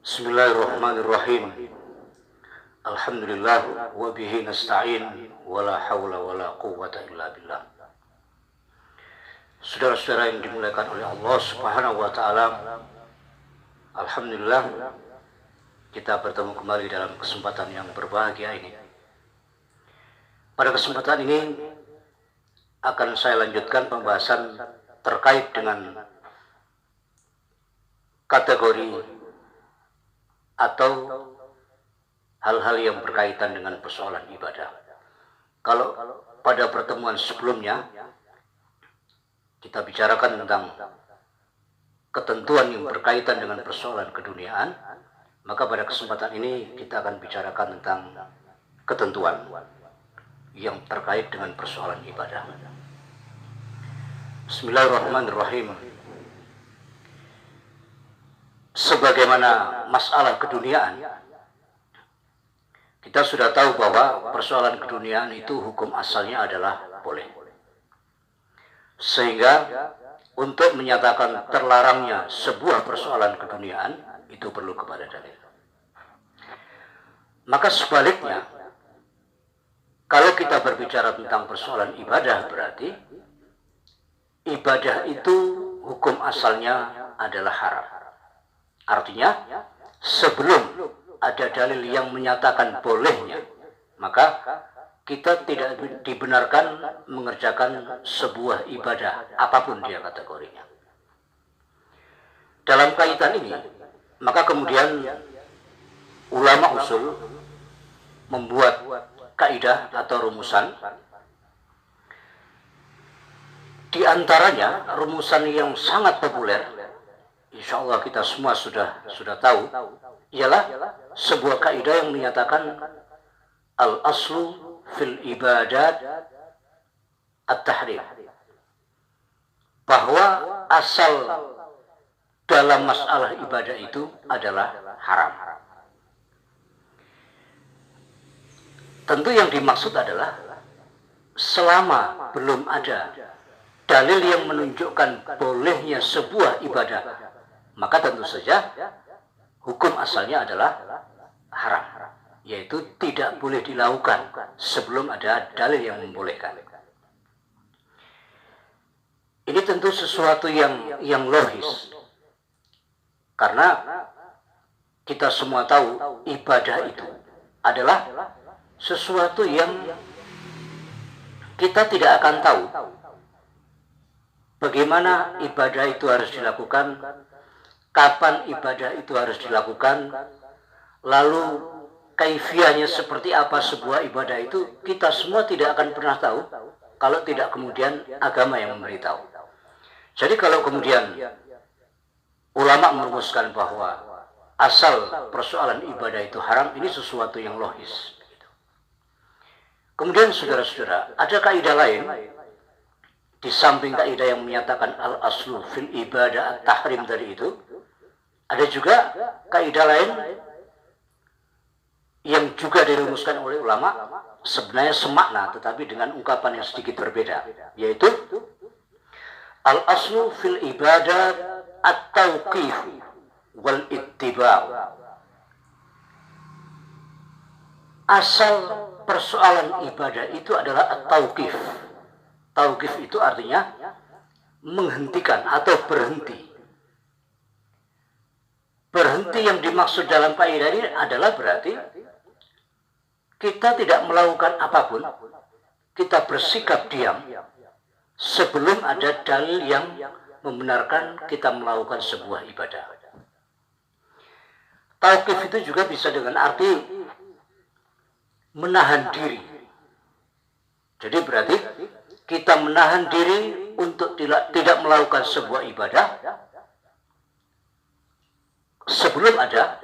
Bismillahirrahmanirrahim. Alhamdulillah wa bihi nasta'in wa la hawla wa la quwwata illa billah. Saudara-saudara yang dimuliakan oleh Allah Subhanahu wa taala, alhamdulillah kita bertemu kembali dalam kesempatan yang berbahagia ini. Pada kesempatan ini akan saya lanjutkan pembahasan terkait dengan kategori atau hal-hal yang berkaitan dengan persoalan ibadah. Kalau pada pertemuan sebelumnya kita bicarakan tentang ketentuan yang berkaitan dengan persoalan keduniaan, maka pada kesempatan ini kita akan bicarakan tentang ketentuan yang terkait dengan persoalan ibadah. Bismillahirrahmanirrahim. Sebagaimana masalah keduniaan, kita sudah tahu bahwa persoalan keduniaan itu hukum asalnya adalah boleh. Sehingga untuk menyatakan terlarangnya sebuah persoalan keduniaan itu perlu kepada dalil. Maka sebaliknya, kalau kita berbicara tentang persoalan ibadah, berarti ibadah itu hukum asalnya adalah haram. Artinya, sebelum ada dalil yang menyatakan bolehnya, maka kita tidak dibenarkan mengerjakan sebuah ibadah, apapun dia kategorinya. Dalam kaitan ini, maka kemudian ulama usul membuat kaidah atau rumusan. Di antaranya rumusan yang sangat populer, insya Allah kita semua sudah tahu, ialah sebuah kaidah yang menyatakan al-aslu fil ibadat at-tahrim, bahwa asal dalam masalah ibadah itu adalah haram. Tentu yang dimaksud adalah selama belum ada dalil yang menunjukkan bolehnya sebuah ibadah, maka tentu saja hukum asalnya adalah haram, yaitu tidak boleh dilakukan sebelum ada dalil yang membolehkan. Ini tentu sesuatu yang logis, karena kita semua tahu ibadah itu adalah sesuatu yang kita tidak akan tahu bagaimana ibadah itu harus dilakukan, kapan ibadah itu harus dilakukan, lalu kaifiahnya seperti apa sebuah ibadah itu, kita semua tidak akan pernah tahu kalau tidak kemudian agama yang memberitahu. Jadi kalau kemudian ulama merumuskan bahwa asal persoalan ibadah itu haram, ini sesuatu yang logis. Kemudian saudara-saudara, ada kaidah lain di samping kaidah yang menyatakan al-aslu fil ibadah at-tahrim tadi itu. Ada juga kaidah lain yang juga dirumuskan oleh ulama, sebenarnya semakna tetapi dengan ungkapan yang sedikit berbeda, yaitu al-aslu fil ibadah at-tauqif wal ittiba'. Asal persoalan ibadah itu adalah at-tauqif. Tauqif itu artinya menghentikan atau berhenti. Berhenti yang dimaksud dalam kaidah ini adalah berarti kita tidak melakukan apapun, kita bersikap diam sebelum ada dalil yang membenarkan kita melakukan sebuah ibadah. Tauqif itu juga bisa dengan arti menahan diri. Jadi berarti kita menahan diri untuk tidak melakukan sebuah ibadah sebelum ada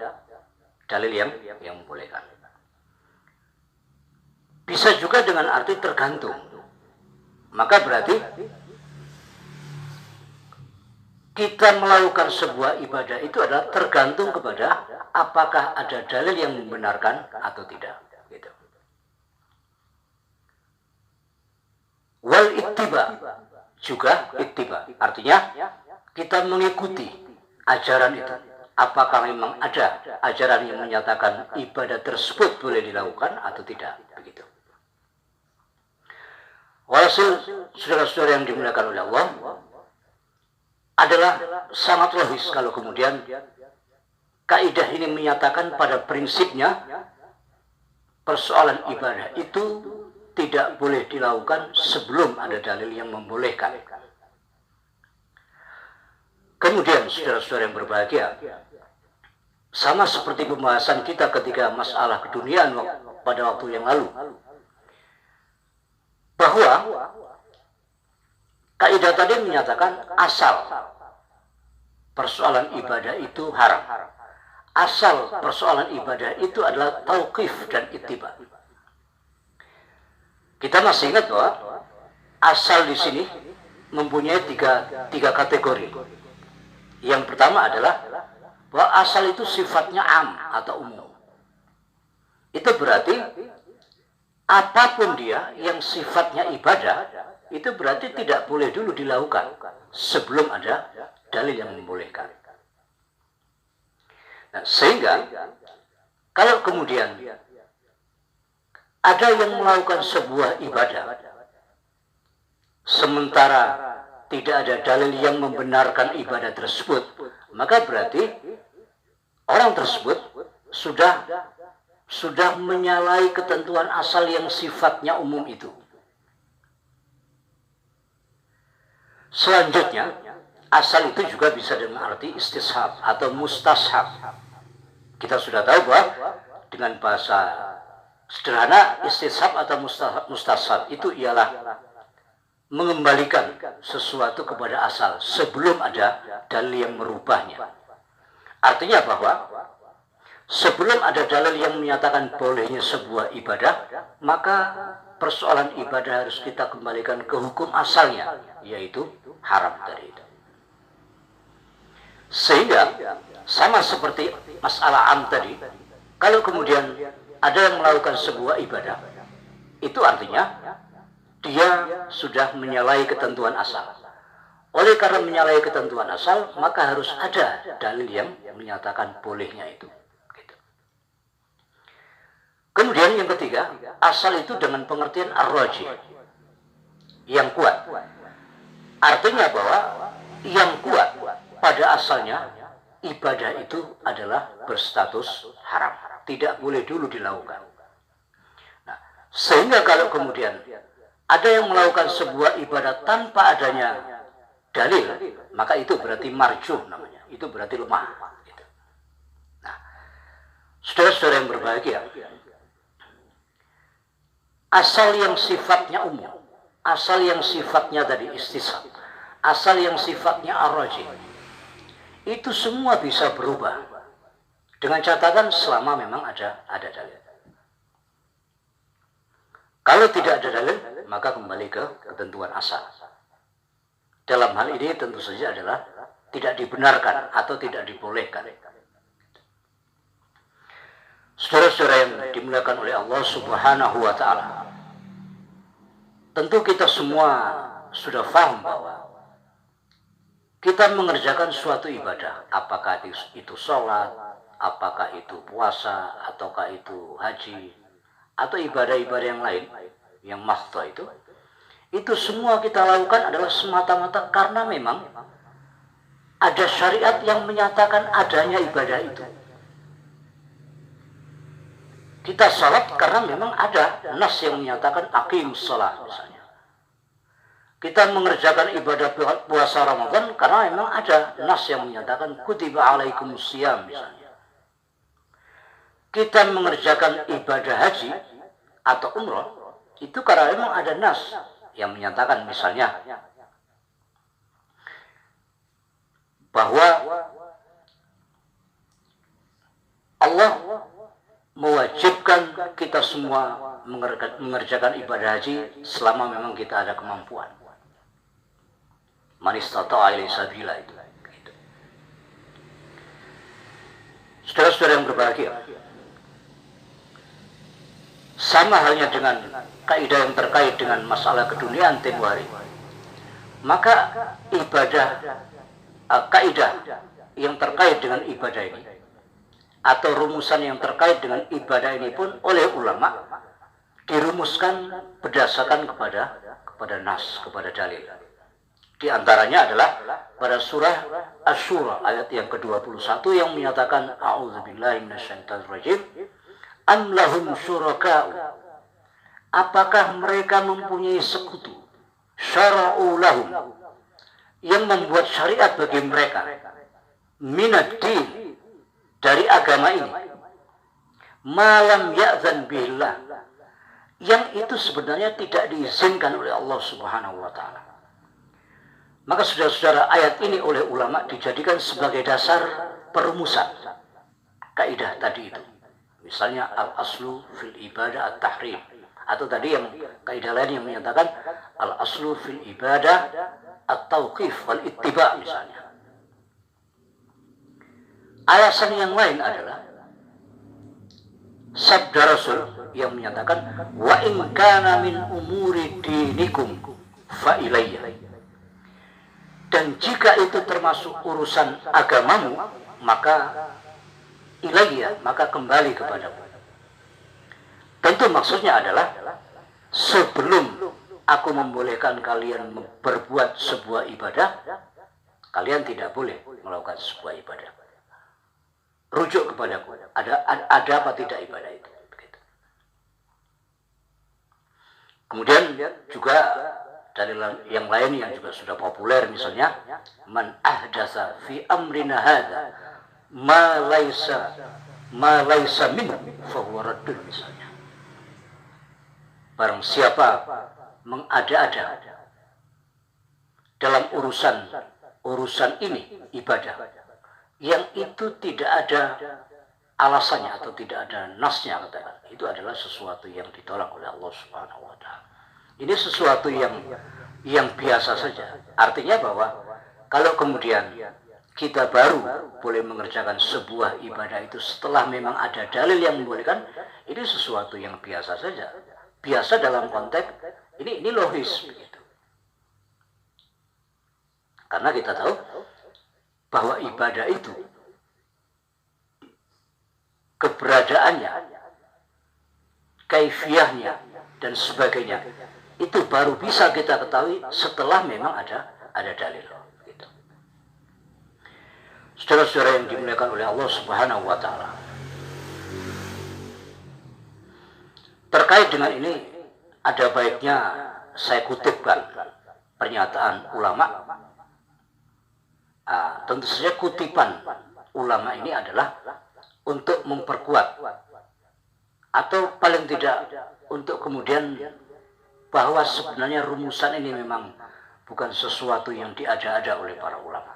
dalil yang membolehkan. Bisa juga dengan arti tergantung. Maka berarti kita melakukan sebuah ibadah itu adalah tergantung kepada apakah ada dalil yang membenarkan atau tidak. Gitu. Wal ittiba juga ittiba, artinya kita mengikuti ajaran itu. apakah memang ada ajaran yang menyatakan ibadah tersebut boleh dilakukan atau tidak, begitu. Walhasil, saudara-saudara yang dimuliakan oleh Allah, adalah sangat logis kalau kemudian kaidah ini menyatakan pada prinsipnya persoalan ibadah itu tidak boleh dilakukan sebelum ada dalil yang membolehkan. Kemudian, saudara-saudara yang berbahagia, sama seperti pembahasan kita ketika masalah keduniaan pada waktu yang lalu, bahwa kaidah tadi menyatakan asal persoalan ibadah itu haram. Asal persoalan ibadah itu adalah tauqif dan ittiba. Kita masih ingat bahwa asal di sini mempunyai tiga kategori. Yang pertama adalah bahwa asal itu sifatnya am atau umum. Itu berarti apapun dia yang sifatnya ibadah, itu berarti tidak boleh dulu dilakukan sebelum ada dalil yang membolehkan. Nah, sehingga kalau kemudian ada yang melakukan sebuah ibadah sementara tidak ada dalil yang membenarkan ibadah tersebut, maka berarti orang tersebut sudah menyalahi ketentuan asal yang sifatnya umum itu. Selanjutnya, asal itu juga bisa dengan arti istishab atau mustashab. Kita sudah tahu bahwa dengan bahasa sederhana, istishab atau mustashab itu ialah mengembalikan sesuatu kepada asal sebelum ada dalil yang merubahnya. Artinya bahwa sebelum ada dalil yang menyatakan bolehnya sebuah ibadah, maka persoalan ibadah harus kita kembalikan ke hukum asalnya, yaitu haram tadi itu. Sehingga sama seperti masalah am tadi, kalau kemudian ada yang melakukan sebuah ibadah, itu artinya dia sudah menyalahi ketentuan asal. Oleh karena menyalahi ketentuan asal, maka harus ada dalil yang menyatakan bolehnya itu. Kemudian yang ketiga, asal itu dengan pengertian ar-rajih, yang kuat. Artinya bahwa yang kuat pada asalnya ibadah itu adalah berstatus haram, tidak boleh dulu dilakukan. Nah, sehingga kalau kemudian ada yang melakukan sebuah ibadah tanpa adanya dalil, maka itu berarti marjuh namanya, itu berarti lemah. Nah, saudara-saudara yang berbahagia, asal yang sifatnya umum, asal yang sifatnya tadi istishab, asal yang sifatnya ar-rajih, itu semua bisa berubah dengan catatan selama memang ada dalil. Kalau tidak ada dalil, maka kembali ke ketentuan asal. Dalam hal ini tentu saja adalah tidak dibenarkan atau tidak dibolehkan. Saudara-saudara yang dimuliakan oleh Allah Subhanahu wa Ta'ala, tentu kita semua sudah paham bahwa kita mengerjakan suatu ibadah, apakah itu sholat, apakah itu puasa, ataukah itu haji, atau ibadah-ibadah yang lain, yang mahdhah itu semua kita lakukan adalah semata-mata karena memang ada syariat yang menyatakan adanya ibadah itu. Kita salat karena memang ada nas yang menyatakan aqimus shalah misalnya. Kita mengerjakan ibadah puasa Ramadan karena memang ada nas yang menyatakan kutiba alaikumus shiyam misalnya. Kita mengerjakan ibadah haji atau umrah itu karena memang ada nas yang menyatakan misalnya bahwa Allah mewajibkan kita semua mengerjakan ibadah haji selama memang kita ada kemampuan. Man istata'a ilaihi sabila itu. Saudara-saudara yang berbahagia, sama halnya dengan kaidah yang terkait dengan masalah keduniaan tempo hari. Maka ibadah kaidah yang terkait dengan ibadah ini atau rumusan yang terkait dengan ibadah ini pun oleh ulama dirumuskan berdasarkan kepada nas, kepada dalil. Di antaranya adalah pada surah Asy-Syura ayat yang ke-21 yang menyatakan a'udzubillahi minasyaitonirrajim am lahum syuraka'u, apakah mereka mempunyai sekutu, syara'u lahum, yang membuat syariat bagi mereka, minad din, dari agama ini, malam ya'zan billah, yang itu sebenarnya tidak diizinkan oleh Allah Subhanahu wa taala. Maka saudara-saudara, ayat ini oleh ulama dijadikan sebagai dasar perumusan kaidah tadi itu. Misalnya al-aslu fil ibadah at-tahrim, atau tadi yang kaidah lain yang menyatakan al-aslu fil ibadah at-tauqif wal ittiba misalnya. Alasan yang lain adalah sabda Rasul yang menyatakan wa in kana min umuri dinikum fa ilayya, dan jika itu termasuk urusan agamamu maka ilayya, maka kembali kepadamu. Tentu maksudnya adalah sebelum aku membolehkan kalian berbuat sebuah ibadah, kalian tidak boleh melakukan sebuah ibadah. Rujuk kepadaku, ada apa tidak ibadah itu. Begitu. Kemudian juga dari yang lain yang juga sudah populer, misalnya man ahdasa fi amrina hadza ma laisa minhu fa huwa raddun, misalnya. Barang siapa mengada-ada dalam urusan ini ibadah yang itu tidak ada alasannya atau tidak ada nasnya, katakan, itu adalah sesuatu yang ditolak oleh Allah Subhanahu wa taala. Ini sesuatu yang biasa saja. Artinya bahwa kalau kemudian kita baru boleh mengerjakan sebuah ibadah itu setelah memang ada dalil yang membolehkan, ini sesuatu yang biasa saja. Biasa dalam konteks ini logis begitu. Karena kita tahu bahwa ibadah itu keberadaannya, kaifiyahnya dan sebagainya itu baru bisa kita ketahui setelah memang ada dalil. Gitu. Saudara-saudara yang dimuliakan oleh Allah Subhanahu wa taala. Terkait dengan ini ada baiknya saya kutipkan pernyataan ulama. Tentu saja kutipan ulama ini adalah untuk memperkuat atau paling tidak untuk kemudian bahwa sebenarnya rumusan ini memang bukan sesuatu yang diada-ada oleh para ulama.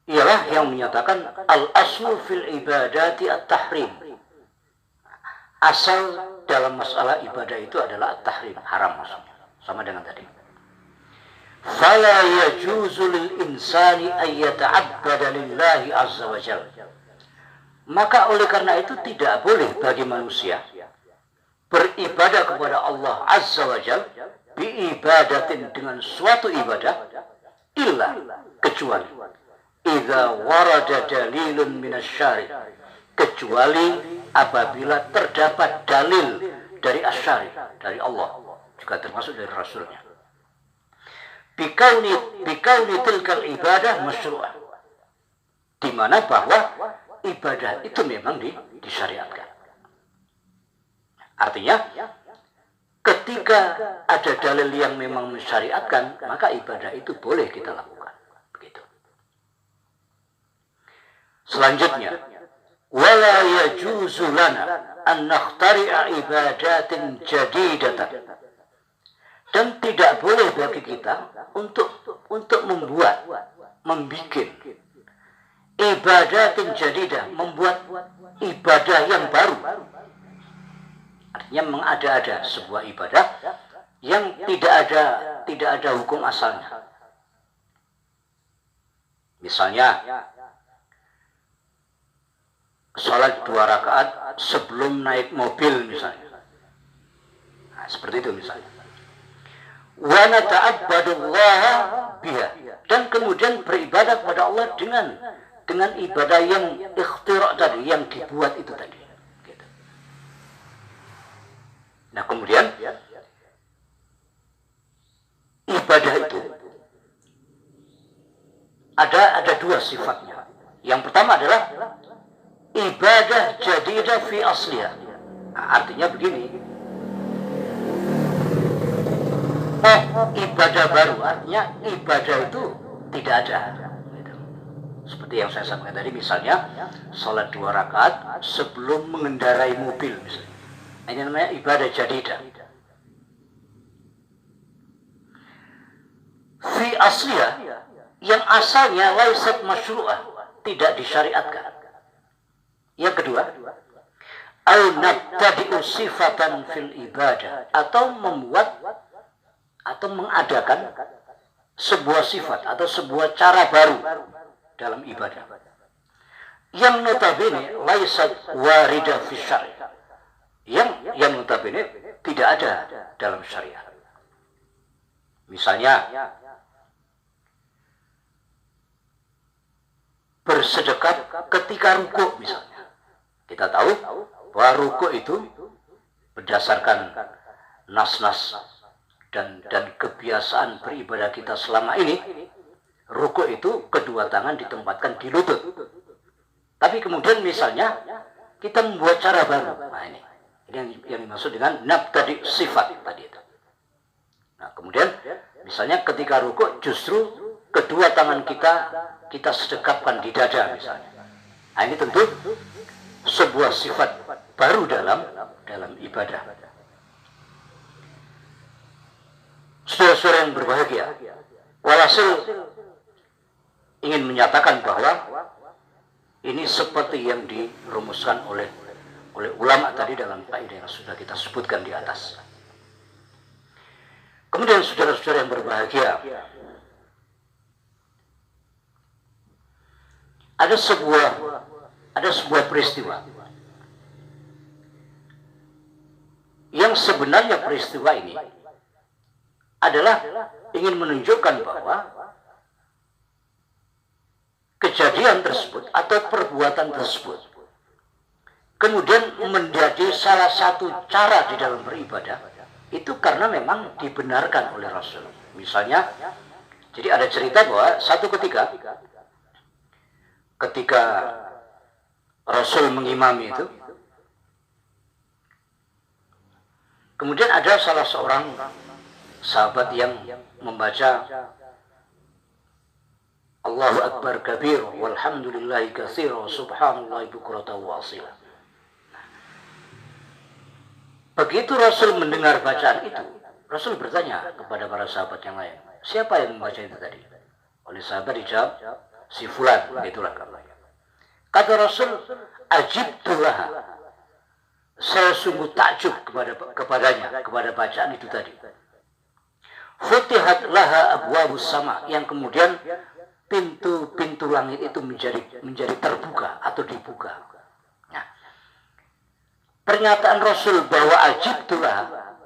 Ialah yang menyatakan al-aslu fil ibadati at-tahrim. Asal dalam masalah ibadah itu adalah at-tahrim, haram maksudnya. Sama dengan tadi. Fala yajuzu lil insani ay yata'abbada lillahi azza wa jalla. Maka oleh karena itu tidak boleh bagi manusia beribadah kepada Allah azza wa jalla biibadatin, dengan suatu ibadah, illa, kecuali idza warada dalilun minasyari', kecuali apabila terdapat dalil dari asyari', dari Allah, juga termasuk dari Rasulnya. Bikauni tilkal ibadah masyru'ah, di mana bahwa ibadah itu memang disyariatkan. Artinya ketika ada dalil yang memang mensyariatkan, maka ibadah itu boleh kita lakukan. Begitu. Selanjutnya, wala yajuzu lana an nakhtari'a ibadatin jadidatan, dan tidak boleh bagi kita untuk membuat ibadatin jadidah, membuat ibadah yang baru. Artinya mengada-ada sebuah ibadah yang tidak ada hukum asalnya. Misalnya sholat 2 rakaat sebelum naik mobil misalnya. Nah, seperti itu misalnya. wa nata'abbadullaha biha, dan kemudian beribadah kepada Allah dengan ibadah yang ikhtira' tadi, yang dibuat itu tadi. Gitu. Nah, kemudian ibadah itu ada dua sifatnya. Yang pertama adalah ibadah jadidah fi asliha. Nah, artinya begini. Ibadah baru, artinya ibadah itu tidak ada. Gitu. Seperti yang saya sampaikan tadi, misalnya sholat 2 rakaat sebelum mengendarai mobil misalnya. Ini namanya ibadah jadidah. Fi asliha, yang asalnya laisat masyru'ah, tidak disyariatkan. Yang kedua, al-nabtadi'u sifatan fil ibadah, atau membuat atau mengadakan sebuah sifat atau sebuah cara baru dalam ibadah yang notabene laisat waridah fi syari', yang notabene tidak ada dalam syariat. Misalnya bersedekap ketika rukuk misalnya. Kita tahu bahwa rukuk itu berdasarkan nas-nas dan kebiasaan beribadah kita selama ini, rukuk itu kedua tangan ditempatkan di lutut. Tapi kemudian misalnya kita membuat cara baru. Nah, ini yang dimaksud dengan nabtadi sifat tadi itu. Nah, kemudian misalnya ketika rukuk justru kedua tangan kita sedekapkan di dada misalnya. Nah, ini tentu sebuah sifat baru dalam ibadah. Saudara-saudara yang berbahagia, walhasil ingin menyatakan bahwa ini seperti yang dirumuskan oleh ulama tadi dalam kaidah yang sudah kita sebutkan di atas. Kemudian saudara-saudara yang berbahagia, ada sebuah peristiwa yang sebenarnya peristiwa ini adalah ingin menunjukkan bahwa kejadian tersebut atau perbuatan tersebut kemudian menjadi salah satu cara di dalam beribadah itu karena memang dibenarkan oleh Rasul. Misalnya, jadi ada cerita bahwa satu ketika Rasul mengimami itu, kemudian ada salah seorang sahabat yang membaca Allahu Akbar kabir walhamdulillahi katsira wa subhanallahi bukratan wa asila. Begitu Rasul mendengar bacaan itu, Rasul bertanya kepada para sahabat yang lain, siapa yang membaca itu tadi? Oleh sahabat dijawab, si fulan, itulah katanya. Kata Rasul, ajibtulah, saya sungguh takjub kepadanya, kepada bacaan itu tadi. Futihat laha abwabus sama, yang kemudian pintu-pintu langit itu menjadi terbuka atau dibuka. Nah, pernyataan Rasul bahwa ajibtulah,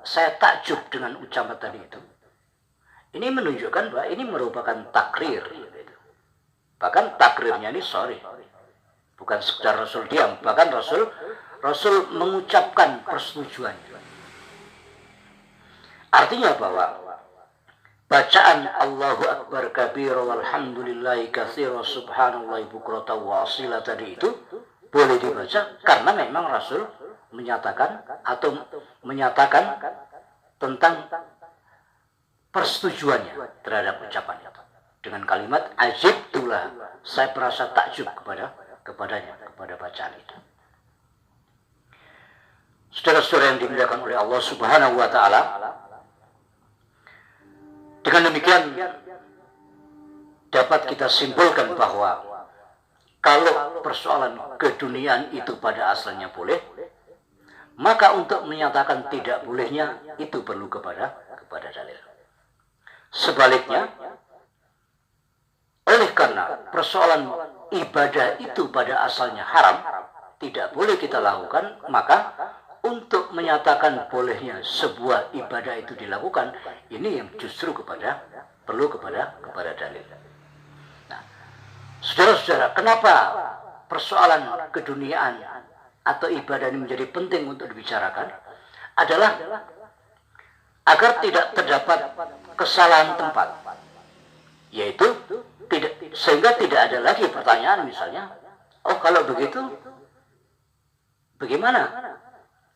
saya takjub dengan ucapan tadi itu, ini menunjukkan bahwa ini merupakan takrir. Bahkan takrirnya ini bukan sekedar Rasul diam, bahkan Rasul mengucapkan persetujuannya. Artinya bahwa bacaan Allahu Akbar kabira walhamdulillahi katsira subhanallahi bukratan wa asila tadi itu boleh dibaca karena memang Rasul menyatakan tentang persetujuannya terhadap ucapan itu dengan kalimat ajibtulah, saya merasa takjub kepadanya, kepada bacaan itu. Saudara-saudara yang dimuliakan oleh Allah Subhanahu wa taala, dengan demikian dapat kita simpulkan bahwa kalau persoalan keduniaan itu pada asalnya boleh, maka untuk menyatakan tidak bolehnya itu perlu kepada dalil. Sebaliknya, oleh karena persoalan ibadah itu pada asalnya haram, tidak boleh kita lakukan, maka untuk menyatakan bolehnya sebuah ibadah itu dilakukan, ini yang justru perlu kepada dalil. Nah, saudara-saudara, kenapa persoalan keduniaan atau ibadah ini menjadi penting untuk dibicarakan? Adalah agar tidak terdapat kesalahan tempat, yaitu sehingga tidak ada lagi pertanyaan misalnya, oh kalau begitu bagaimana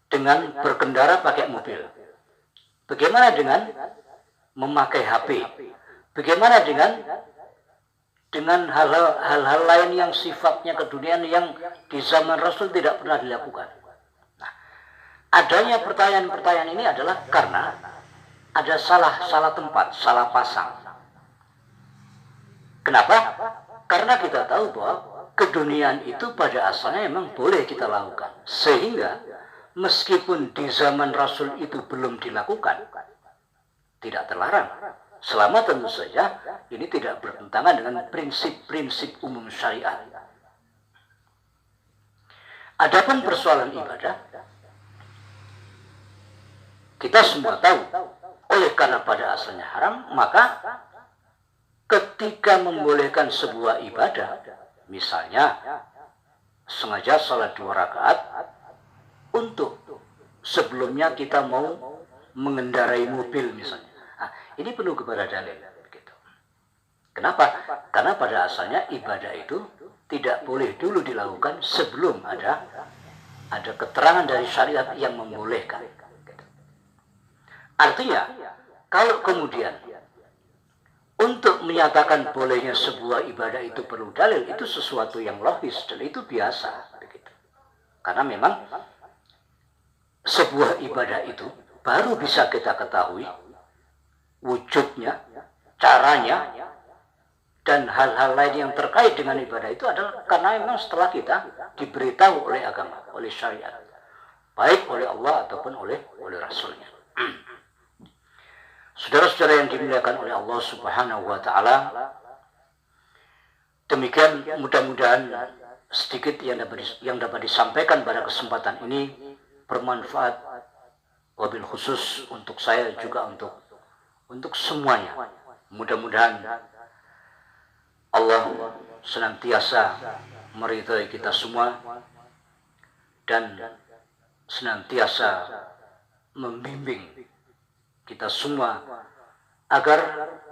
dengan berkendara pakai mobil? Bagaimana dengan memakai HP? Bagaimana dengan hal-hal lain yang sifatnya keduniaan yang di zaman Rasul tidak pernah dilakukan? Nah, adanya pertanyaan-pertanyaan ini adalah karena ada salah tempat, salah pasang. Kenapa? Karena kita tahu bahwa keduniaan itu pada asalnya memang boleh kita lakukan. Sehingga meskipun di zaman Rasul itu belum dilakukan, tidak terlarang. Selama tentu saja ini tidak bertentangan dengan prinsip-prinsip umum syariat. Adapun persoalan ibadah, kita semua tahu, oleh karena pada asalnya haram, maka ketika membolehkan sebuah ibadah, misalnya sengaja salat 2 rakaat untuk sebelumnya kita mau mengendarai mobil misalnya. Nah, ini perlu kepada dalil. Begitu. Kenapa? Karena pada asalnya ibadah itu tidak boleh dulu dilakukan sebelum ada keterangan dari syariat yang membolehkan. Artinya, kalau kemudian untuk menyatakan bolehnya sebuah ibadah itu perlu dalil, itu sesuatu yang logis dan itu biasa. Begitu. Karena memang sebuah ibadah itu baru bisa kita ketahui wujudnya, caranya, dan hal-hal lain yang terkait dengan ibadah itu adalah karena memang setelah kita diberitahu oleh agama, oleh syariat, baik oleh Allah ataupun oleh Rasulnya. Saudara-saudara yang dimuliakan oleh Allah Subhanahu wa Ta'ala, demikian mudah-mudahan sedikit yang dapat disampaikan pada kesempatan ini bermanfaat, wabil khusus untuk saya juga untuk semuanya. Mudah-mudahan Allah senantiasa meridhai kita semua dan senantiasa membimbing kita semua agar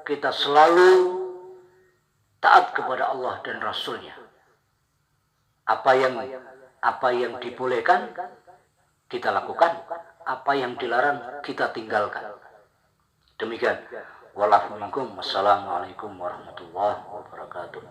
kita selalu taat kepada Allah dan Rasulnya. Apa yang dibolehkan kita lakukan, apa yang dilarang kita tinggalkan. Demikian. Wassalamualaikum warahmatullahi wabarakatuh.